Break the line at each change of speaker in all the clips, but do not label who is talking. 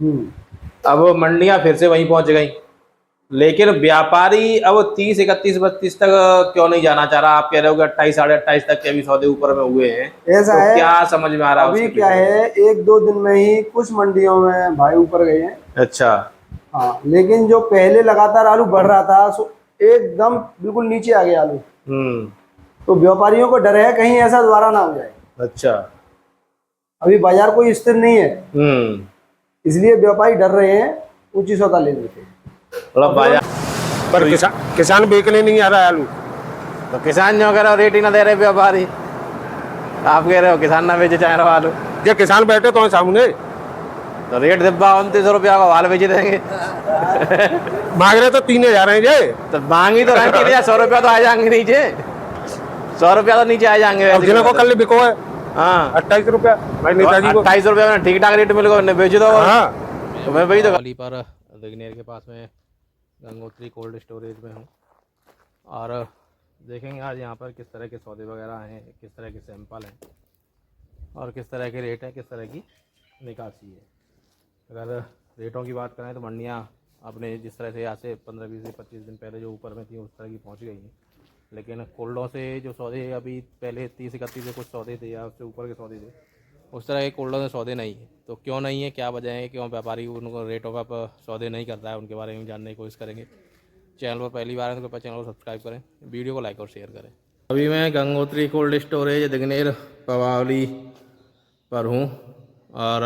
अब मंडियां फिर से वहीं पहुंच गई, लेकिन व्यापारी अब 30, 31, 32 तक क्यों नहीं जाना चाह रहा? आप कह रहे हो कि 28, 28.5 तक के भी सौदे ऊपर में हुए हैं,
ऐसा
तो
है,
क्या समझ में आ रहा है
अभी
उसके
क्या
पीछे?
है, एक दो दिन में ही कुछ मंडियों में भाई ऊपर गए हैं।
अच्छा।
हाँ, लेकिन जो पहले लगातार आलू बढ़ रहा था सो एकदम बिल्कुल नीचे आ गया आलू।
हम्म।
तो व्यापारियों को डर है कहीं ऐसा दोबारा ना हो जाए।
अच्छा।
अभी बाजार कोई स्थिर नहीं है,
हम्म।
इसलिए व्यापारी डर रहे हैं ऊंची सौदा लेने से।
मतलब बाजार
पर किसान बेचने नहीं आ रहा है आलू।
तो किसान जो कह रहे हो रेट ही ना दे रहे व्यापारी, आप कह रहे हो किसान ना बेचे चाहे रहो आलू।
ये किसान बैठे तो हैं सामने,
तो रेट डिब्बा 29 रुपया का हाल बेच देंगे।
मांग रहे तो 3,000 हैं ये।
तो मांगी तो रहेंगे 100 रुपया तो आ जाएंगे नीचे, 100 रुपया तो नीचे आ जाएंगे।
अब जिन्हें को कल बिको है
हाँ
28 रुपया, भाई नेताजी को
28 रुपया में ठीक ठाक रेट मिलेगा, बेच दो।
हाँ।
तो मैं वही तो गली पर दिग्नेर के पास में गंगोत्री कोल्ड स्टोरेज में हूँ, और देखेंगे आज यहाँ पर किस तरह के सौदे वगैरह हैं, किस तरह के सैंपल हैं, और किस तरह के रेट हैं, किस तरह की निकासी है। अगर रेटों की बात करें तो मंडियाँ अपने जिस तरह से यहाँ से 15, 20 से 25 दिन पहले जो ऊपर में थी उस तरह की पहुँच गई हैं, लेकिन कोल्डों से जो सौदे अभी पहले 30, 31 से कुछ सौदे थे या उससे ऊपर के सौदे थे, उस तरह के कोल्डों से सौदे नहीं है। तो क्यों नहीं है, क्या वजह है, क्यों व्यापारी उनको रेटों का सौदे नहीं करता है, उनके बारे में जानने की कोशिश करेंगे। चैनल पर पहली बार है तो कृपया चैनल को सब्सक्राइब करें, वीडियो को लाइक और शेयर करें। अभी मैं गंगोत्री कोल्ड स्टोरेज दिग्नेर पवावली पर हूँ, और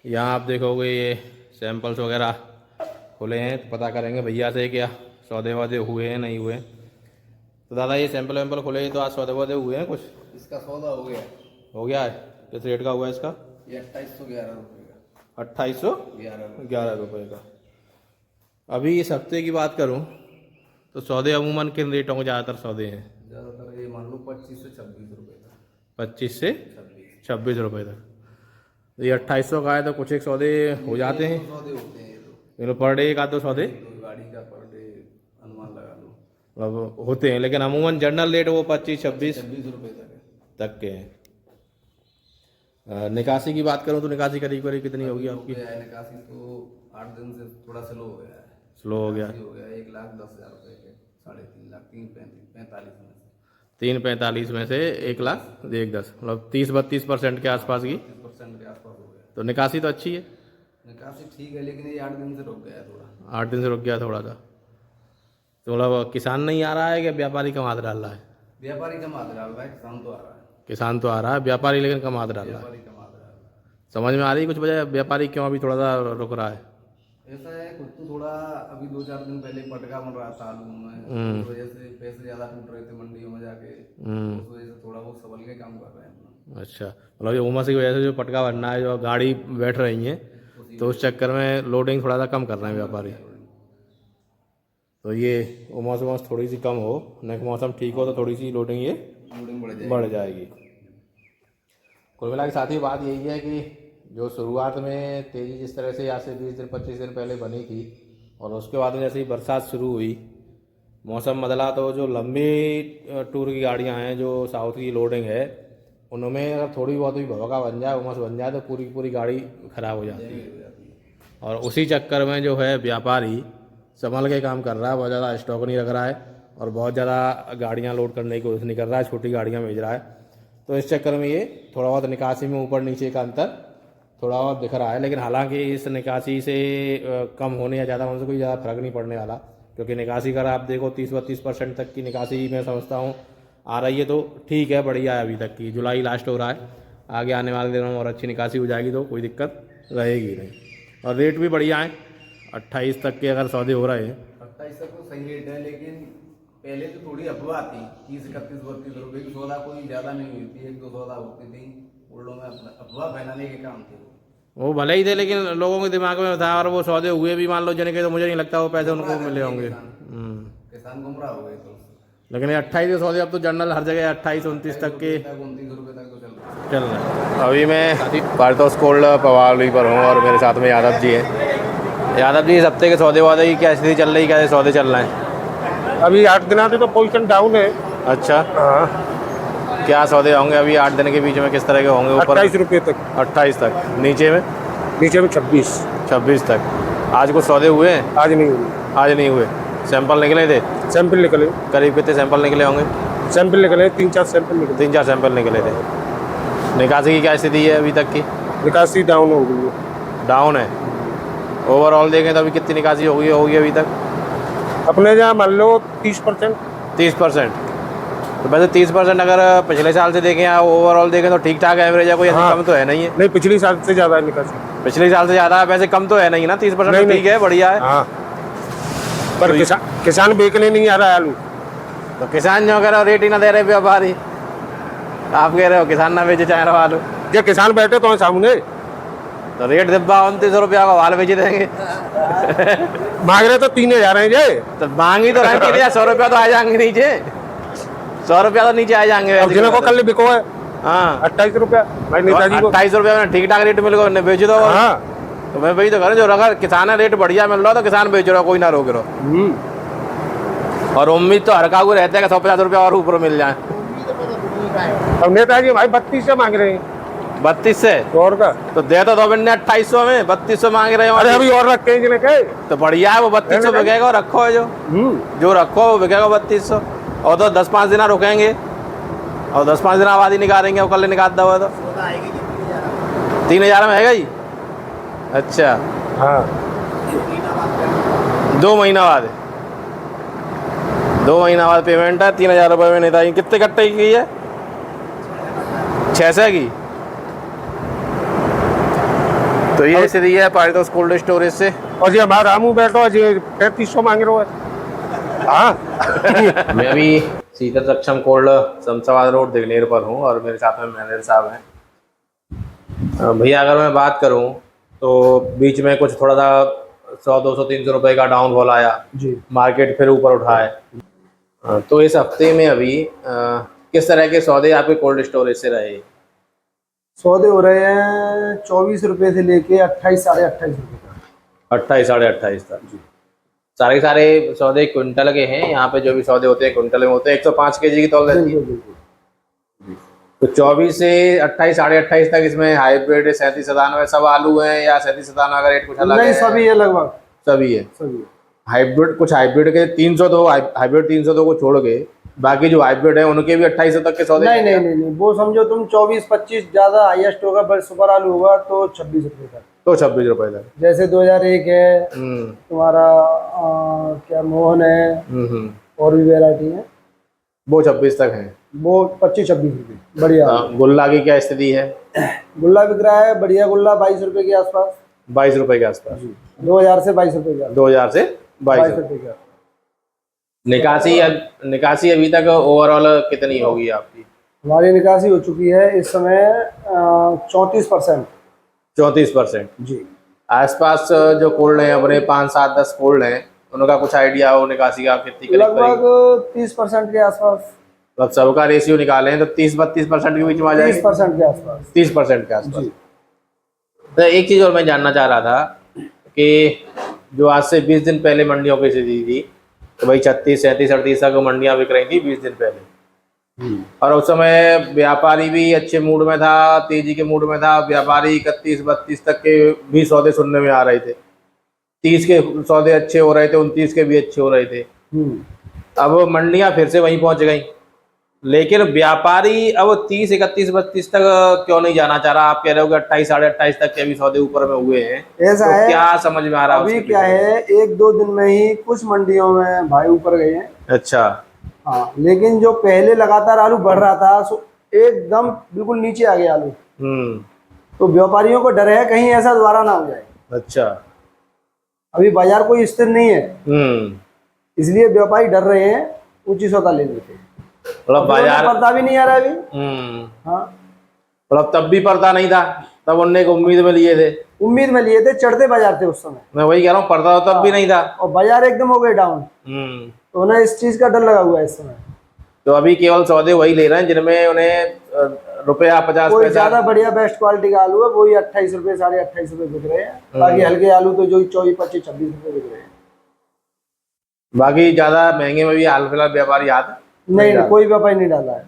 यहाँ आप देखोगे ये सैंपल्स वगैरह खुले हैं, तो पता करेंगे भैया से क्या सौदे वौदे हुए हैं नहीं हुए। तो दादा ये सैंपल वैम्पल खुले हैं, तो आज सौदे वौदे हुए हैं कुछ?
इसका सौदा हो गया।
हो गया है? किस रेट का हुआ है इसका?
ये 2811 रुपये का।
2811 रुपये का। अभी इस हफ्ते की बात करूं तो सौदे अमूमन किन रेटों के ज़्यादातर सौदे हैं?
ज़्यादातर ये मान लो 25 से 26 रुपये का।
25 से 26 रुपये तक। तो ये 2800 का है, तो कुछ एक सौदे हो जाते हैं।
सौदे होते हैं
मतलब पर डे एक आध दो सौदे
गाड़ी का पर डे अनुमान लगा लो
मतलब होते हैं, लेकिन अमूमन जनरल रेट वो 25, 26
रुपये
तक के हैं। निकासी की बात करूं तो निकासी करीब करीब कितनी होगी आपकी?
निकासी तो 8 दिन से थोड़ा स्लो हो गया है।
स्लो हो गया?
हो गया 1,10,000 रुपये के 3.5 लाख, 3,45 में से
345 में से 1,10,000, मतलब 30-32% के आसपास की
30% के आसपास हो गया।
तो निकासी तो अच्छी है।
निकासी ठीक है, लेकिन ये 8 दिन से रुक गया है थोड़ा।
8 दिन से रुक गया थोड़ा सा। तो मतलब किसान नहीं आ रहा है कि व्यापारी कम हाथ डाल रहा है?
व्यापारी कम हाथ डाल रहा है, किसान तो आ रहा है।
किसान तो आ रहा है, व्यापारी लेकिन कम हाथ डाल रहा है।
व्यापारी कम हाथ डाल रहा है।
समझ में आ रही कुछ वजह व्यापारी क्यों अभी थोड़ा सा रुक रहा है?
ऐसा है, कुछ तो थोड़ा अभी 2-4 दिन पहले पटका बन रहा था आलू में, उस वजह से पैसे ज़्यादा टूट रहे थे मंडियों में जाके, उस वजह से थोड़ा वो संभल के काम कर रहे हैं अपना।
अच्छा, मतलब ये उमस की वजह से जो पटका बनना है, जो गाड़ी बैठ रही है, तो उस चक्कर में लोडिंग थोड़ा सा कम कर रहे हैं व्यापारी। तो ये उमस उमस थोड़ी सी कम हो, नेक्स्ट मौसम ठीक हो तो थोड़ी सी लोडिंग ये बढ़ जाएगी। कुल मिला के साथ ही बात यही है कि जो शुरुआत में तेज़ी जिस तरह से यहाँ से 20 दिन 25 दिन पहले बनी थी, और उसके बाद में जैसे ही बरसात शुरू हुई, मौसम बदला, तो जो लंबी टूर की गाड़ियाँ हैं, जो साउथ की लोडिंग है, उनमें अगर थोड़ी बहुत भी भभका बन जाए, उमस बन जाए, तो पूरी पूरी गाड़ी ख़राब हो जाती है। और उसी चक्कर में जो है व्यापारी संभल के काम कर रहा है, बहुत ज़्यादा स्टॉक नहीं रख रहा है, और बहुत ज़्यादा गाड़ियाँ लोड करने की कोशिश नहीं कर रहा है, छोटी गाड़ियाँ भेज रहा है। तो इस चक्कर में ये थोड़ा बहुत निकासी में ऊपर नीचे का अंतर थोड़ा बहुत दिख रहा है, लेकिन हालांकि इस निकासी से कम होने या ज़्यादा होने से कोई ज़्यादा फर्क नहीं पड़ने वाला, क्योंकि निकासी अगर आप देखो 30-32% तक की निकासी मैं समझता हूँ आ रही है, तो ठीक है, बढ़िया है। अभी तक की जुलाई लास्ट हो रहा है, आगे आने वाले दिनों में और अच्छी निकासी हो जाएगी, तो कोई दिक्कत रहेगी नहीं। और रेट भी बढ़िया है, 28 तक के अगर सौदे हो रहे हैं। 28
तक तो सही रेट है, लेकिन पहले तो थोड़ी अफवाह थी, 30, 31, 32 रुपये की सौदा कोई ज़्यादा नहीं हुई थी, 1-2 सौदा होती थी, उल्डों में अफवाह फैलाने के काम थे।
वो भले ही थे, लेकिन लोगों के दिमाग में था, और वो सौदे हुए भी मान लो जने के, तो मुझे नहीं लगता वो पैसे उनको मिले होंगे।
किसान गुमराह हो गए तो।
लेकिन 28 के सौदे अब तो जनरल हर जगह 28-29 तक के
29 रुपये तक तो
चल रहे हैं। अभी मैं पार्थोस कोल्ड पवावली पर हूँ, और मेरे साथ में यादव जी हैं। यादव जी, इस हफ्ते के सौदे वादे की क्या स्थिति चल रही, कैसे सौदे चल रहे हैं?
अभी 8 दिन आते तो पोजीशन डाउन है।
अच्छा,
हाँ।
क्या सौदे होंगे अभी 8 दिन के बीच में, किस तरह के होंगे? ऊपर
28 रुपये तक।
28 तक। नीचे में
नीचे में 26।
26 तक। आज कुछ सौदे हुए हैं?
आज नहीं हुई।
आज नहीं हुए। सैंपल निकले थे?
सैंपल निकले,
करीब कितने सैंपल निकले होंगे?
सैंपल निकले 3-4 सैंपल निकले।
3-4 सैंपल निकले थे। निकासी की क्या स्थिति है अभी तक की?
निकासी डाउन हो गई है।
डाउन है। ओवरऑल देखें तो अभी कितनी निकासी होगी अभी तक?
अपने जहाँ मान लो 30%।
30%। तो वैसे 30% अगर पिछले साल से देखें या ओवरऑल देखें तो ठीक ठाक एवरेज है, कोई ऐसी
हाँ।
कम तो है नहीं है?
नहीं, पिछली साल से ज़्यादा है निकासी।
पिछले साल से ज़्यादा है, वैसे कम तो है नहीं ना? 30%
नहीं,
तो ठीक है, बढ़िया है।
हाँ, पर किसान बेचने नहीं आ रहा है आलू।
तो किसान जो कह रहे हो रेट ही ना दे रहे व्यापारी, आप कह रहे हो किसान ना बेचे चाहे रहो आलू।
ये किसान बैठे तो हैं सामने,
तो रेट डिब्बा 29 रुपया का हाल बेच देंगे।
मांग रहे तो 3000 हैं ये।
तो मांगी तो रहे 100 रुपया तो आ जाएंगे नीचे, 100 रुपया तो नीचे आ जाएंगे।
अब जिन्हें को कल बिको है
हाँ
28 रुपया, भाई नेताजी को
28 रुपया में ठीक ठाक रेट मिल गया, बेच दो।
हाँ।
तो मैं वही तो कह रहा हूँ, जो अगर किसान है रेट बढ़िया मिल रहा हो तो किसान बेच रहा हो, कोई ना रोक रहो। और उम्मीद तो हर कागू रहता है कि 150 रुपया और ऊपर मिल जाए।
अब नेताजी भाई 32 से मांग रहे हैं।
32 से
और का
तो दे तो 2800 में, 3200 मांग रहे हो।
अरे अभी और रखे हैं जिन्हें के।
तो बढ़िया है, वो 3200 बिकेगा। रखो है जो रखो वो बिकेगा 3200। और तो 10-5 दिन रुकेंगे और 10-5 दिन बाद ही निकालेंगे। और कल निकाल दो तो 3000 में है ही। अच्छा
हाँ
2 महीना बाद, 2 महीना बाद पेमेंट है। 3000 रुपये में नेताजी कितने कट्टे की है? 600 की। तो ये स्थिति है पारितोष कोल्ड स्टोरेज से।
और जी हमारा रामू बैठो जी 3500 मांग रहे हो। हाँ
मैं अभी शीतल सक्षम कोल्ड शमशाबाद रोड दिगनेर पर हूँ और मेरे साथ में मैनेजर साहब हैं। भैया अगर मैं बात करूँ तो बीच में कुछ थोड़ा सा 100, 200, 300 रुपये का डाउनफॉल आया
जी।
मार्केट फिर ऊपर उठा है। तो इस हफ्ते में अभी किस तरह के सौदे आपके कोल्ड स्टोरेज से रहे?
सौदे हो रहे हैं 24 रुपए से लेके 28, 28.5 रुपए तक।
28, 28.5 तक। सारे सारे सौदे क्विंटल के हैं यहाँ पे? जो भी सौदे होते हैं क्विंटल में होते हैं। 105 kg की तौल रहती है। तो 24 से 28, 28.5 तक इसमें हाइब्रिड 37, 97 सब आलू हैं या 37, 97 का रेट कुछ अलग है?
नहीं, सभी है लगभग,
सभी है।
सभी है।
हाइब्रिड कुछ हाइब्रिड के 302, हाइब्रिड 302 को छोड़ के बाकी जो हाइब्रिड है उनके भी 2800 तक के सौदे?
नहीं, वो समझो तुम 24-25 ज्यादा हाईएस्ट होगा, बस सुपर आलू होगा तो 26 रुपए तक।
तो 26 रुपए तक।
जैसे 2001 है तुम्हारा, क्या मोहन है, और भी वेराइटी है,
वो 26 तक है।
वो 25-26 रुपए बढ़िया।
गुल्ला की क्या स्थिति है?
गुल्ला बिक रहा है बढ़िया गुल्ला 22 रुपए के आसपास।
22 रुपए के आसपास।
2000 से 22 रुपए के
2000 से 22
रुपए के आसपास।
निकासी अभी तक ओवरऑल कितनी होगी आपकी?
हमारी निकासी हो चुकी है इस समय 34%।
34%।
जी।
आसपास जो कोल्ड हैं अपने 5, 7, 10 कोल्ड हैं, उनका कुछ आइडिया हो निकासी का कितनी?
लगभग 30% के आसपास।
मतलब सबका रेशियो निकाले हैं तो 30-32% के बीच में आ जाएगी।
30% के आसपास।
30% के आसपास। तो एक चीज़ और मैं जानना चाह रहा था कि जो आज से 20 दिन पहले मंडियों की स्थिति थी, तो भाई 36, 37, 38 तक मंडियाँ बिक रही थी 20 दिन पहले। और उस समय व्यापारी भी अच्छे मूड में था, तेजी के मूड में था। व्यापारी 31-32 तक के भी सौदे सुनने में आ रहे थे। 30 के सौदे अच्छे हो रहे थे, 29 के भी अच्छे हो रहे थे। अब मंडियां फिर से वहीं पहुंच गई, लेकिन व्यापारी अब 30, 31, 32 तक क्यों नहीं जाना चाह रहा? आप कह रहे हो कि 28, 28.5 तक के भी सौदे ऊपर में हुए हैं।
ऐसा
तो
है,
क्या समझ में आ रहा है?
अभी क्या है, 1-2 दिन में ही कुछ मंडियों में भाई ऊपर गए हैं।
अच्छा।
हाँ, लेकिन जो पहले लगातार आलू बढ़ रहा था सो एकदम बिल्कुल नीचे आ गया आलू। तो व्यापारियों को डर है कहीं ऐसा दोबारा ना हो जाए।
अच्छा।
अभी बाजार कोई स्थिर नहीं है, इसलिए व्यापारी डर रहे हैं ऊंची सौदा लेने के।
मतलब बाजार
पर्दा भी नहीं आ रहा अभी। हाँ,
मतलब तब भी पर्दा नहीं था, तब उनने एक उम्मीद में लिए थे।
उम्मीद में लिए थे, चढ़ते बाजार थे उस समय।
मैं वही कह रहा हूँ, पर्दा तो तब भी नहीं था
और बाजार एकदम हो गए डाउन। तो उन्हें इस चीज का डर लगा हुआ है इस समय।
तो अभी केवल सौदे वही ले रहे हैं जिनमें उन्हें रुपया 50
कोई
पैसा।
ज्यादा बढ़िया बेस्ट क्वालिटी का आलू है वही 28 रुपए, 28.5 रुपए बिक रहे हैं। बाकी हल्के आलू तो जो 24, 25, 26 रुपए बिक रहे हैं।
बाकी ज्यादा महंगे में भी हाल फिलहाल व्यापारी याद
नहीं, कोई व्यापारी नहीं डाला है।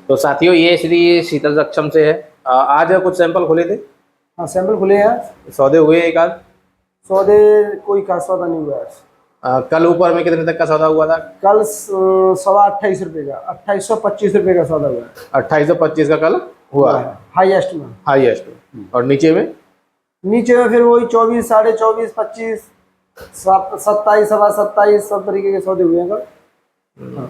तो साथियों, ये श्री शीतल सक्षम से है। आज कुछ सैंपल खोले थे?
हाँ सैंपल खुले हैं।
सौदे हुए एक आध?
सौदे कोई खास सौदा नहीं हुआ है।
कल ऊपर में कितने तक का सौदा हुआ था?
कल 28.25 का 2825 का सौदा हुआ है।
2825 का कल हुआ है
हाईएस्ट में।
हाईएस्ट। और नीचे में?
नीचे में फिर वही 24, 24.5, 25, 27, 27.5 सब तरीके के सौदे हुए हैं कल। हाँ।